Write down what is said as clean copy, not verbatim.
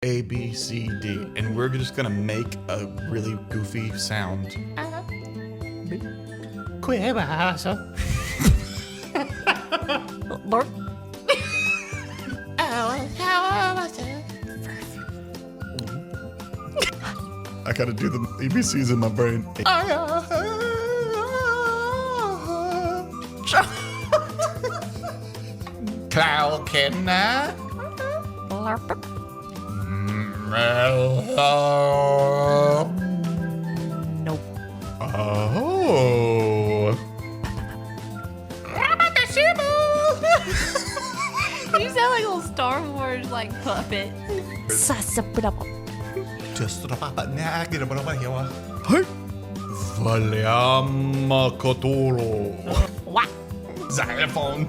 A, B, C, D, and we're just gonna make a really goofy sound. Cuevas. Bark. I gotta do the ABCs in my brain. Cloud kidnap. Nope. Oh. You sound like a little Star Wars like puppet. Just the papa. Nah, get up over here. Hey. Valiamakotoro. What? Xylophone.